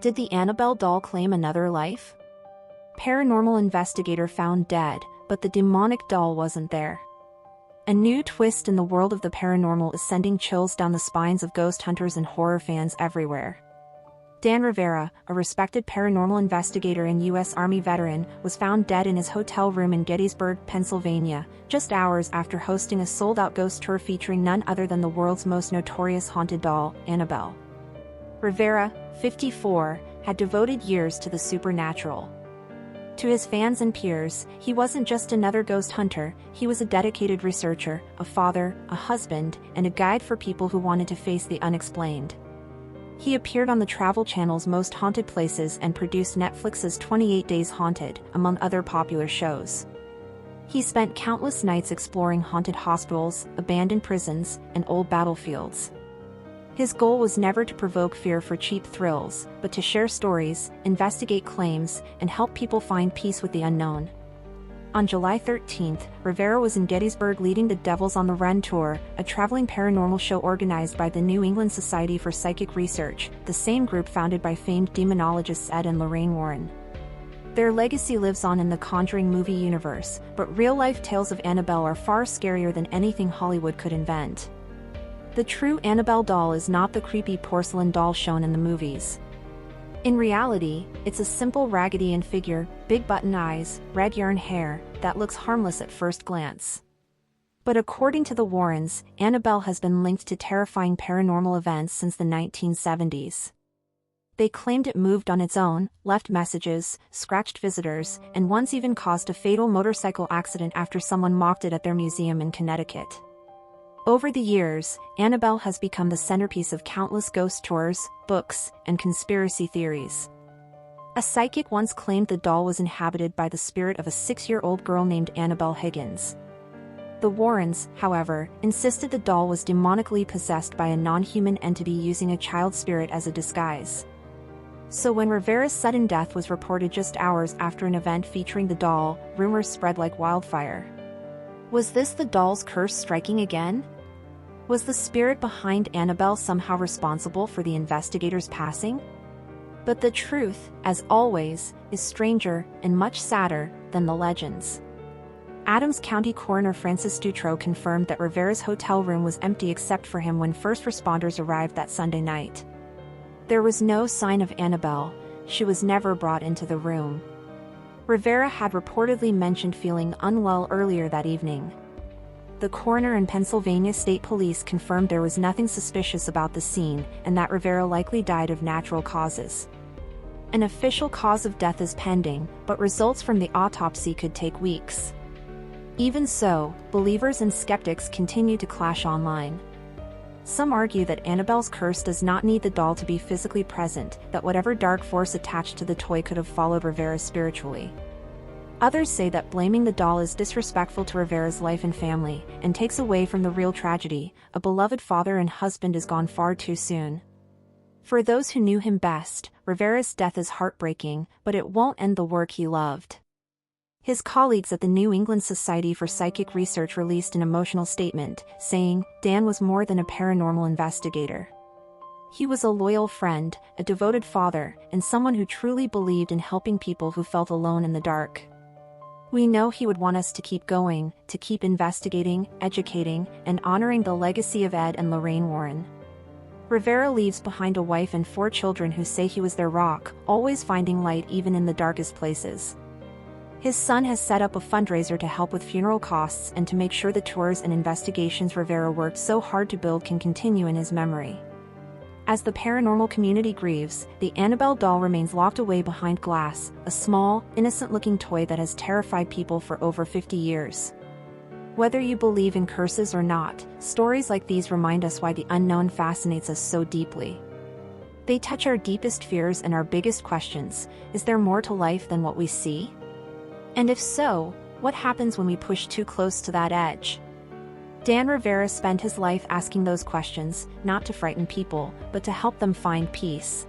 Did the Annabelle doll claim another life? Paranormal investigator found dead, but the demonic doll wasn't there. A new twist in the world of the paranormal is sending chills down the spines of ghost hunters and horror fans everywhere. Dan Rivera, a respected paranormal investigator and U.S. Army veteran, was found dead in his hotel room in Gettysburg, Pennsylvania, just hours after hosting a sold-out ghost tour featuring none other than the world's most notorious haunted doll, Annabelle. Rivera, 54, had devoted years to the supernatural. To his fans and peers, he wasn't just another ghost hunter, he was a dedicated researcher, a father, a husband, and a guide for people who wanted to face the unexplained. He appeared on the Travel Channel's Most Haunted Places and produced Netflix's 28 Days Haunted, among other popular shows. He spent countless nights exploring haunted hospitals, abandoned prisons, and old battlefields. His goal was never to provoke fear for cheap thrills, but to share stories, investigate claims, and help people find peace with the unknown. On July 13, Rivera was in Gettysburg leading the Devils on the Run tour, a traveling paranormal show organized by the New England Society for Psychic Research, the same group founded by famed demonologists Ed and Lorraine Warren. Their legacy lives on in the Conjuring movie universe, but real-life tales of Annabelle are far scarier than anything Hollywood could invent. The true Annabelle doll is not the creepy porcelain doll shown in the movies. In reality, it's a simple Raggedy Ann figure, big button eyes, red yarn hair, that looks harmless at first glance. But according to the Warrens, Annabelle has been linked to terrifying paranormal events since the 1970s. They claimed it moved on its own, left messages, scratched visitors, and once even caused a fatal motorcycle accident after someone mocked it at their museum in Connecticut. Over the years, Annabelle has become the centerpiece of countless ghost tours, books, and conspiracy theories. A psychic once claimed the doll was inhabited by the spirit of a 6-year-old girl named Annabelle Higgins. The Warrens, however, insisted the doll was demonically possessed by a non-human entity using a child spirit as a disguise. So when Rivera's sudden death was reported just hours after an event featuring the doll, rumors spread like wildfire. Was this the doll's curse striking again? Was the spirit behind Annabelle somehow responsible for the investigators' passing? But the truth, as always, is stranger and much sadder than the legends. Adams County Coroner Francis Dutro confirmed that Rivera's hotel room was empty except for him when first responders arrived that Sunday night. There was no sign of Annabelle. She was never brought into the room. Rivera had reportedly mentioned feeling unwell earlier that evening. The coroner and Pennsylvania State Police confirmed there was nothing suspicious about the scene and that Rivera likely died of natural causes. An official cause of death is pending, but results from the autopsy could take weeks. Even so, believers and skeptics continue to clash online. Some argue that Annabelle's curse does not need the doll to be physically present, that whatever dark force attached to the toy could have followed Rivera spiritually. Others say that blaming the doll is disrespectful to Rivera's life and family, and takes away from the real tragedy. A beloved father and husband is gone far too soon. For those who knew him best, Rivera's death is heartbreaking, but it won't end the work he loved. His colleagues at the New England Society for Psychic Research released an emotional statement, saying, "Dan was more than a paranormal investigator. He was a loyal friend, a devoted father, and someone who truly believed in helping people who felt alone in the dark. We know he would want us to keep going, to keep investigating, educating, and honoring the legacy of Ed and Lorraine Warren." Rivera leaves behind a wife and 4 children who say he was their rock, always finding light even in the darkest places. His son has set up a fundraiser to help with funeral costs and to make sure the tours and investigations Rivera worked so hard to build can continue in his memory. As the paranormal community grieves, the Annabelle doll remains locked away behind glass, a small, innocent-looking toy that has terrified people for over 50 years. Whether you believe in curses or not, stories like these remind us why the unknown fascinates us so deeply. They touch our deepest fears and our biggest questions. Is there more to life than what we see? And if so, what happens when we push too close to that edge? Dan Rivera spent his life asking those questions, not to frighten people, but to help them find peace.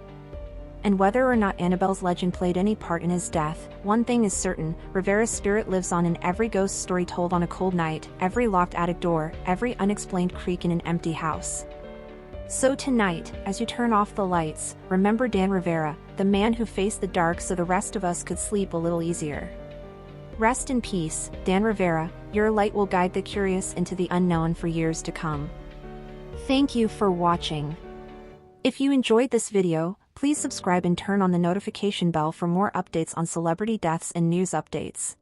And whether or not Annabelle's legend played any part in his death, one thing is certain: Rivera's spirit lives on in every ghost story told on a cold night, every locked attic door, every unexplained creak in an empty house. So tonight, as you turn off the lights, remember Dan Rivera, the man who faced the dark so the rest of us could sleep a little easier. Rest in peace, Dan Rivera, your light will guide the curious into the unknown for years to come. Thank you for watching. If you enjoyed this video, please subscribe and turn on the notification bell for more updates on celebrity deaths and news updates.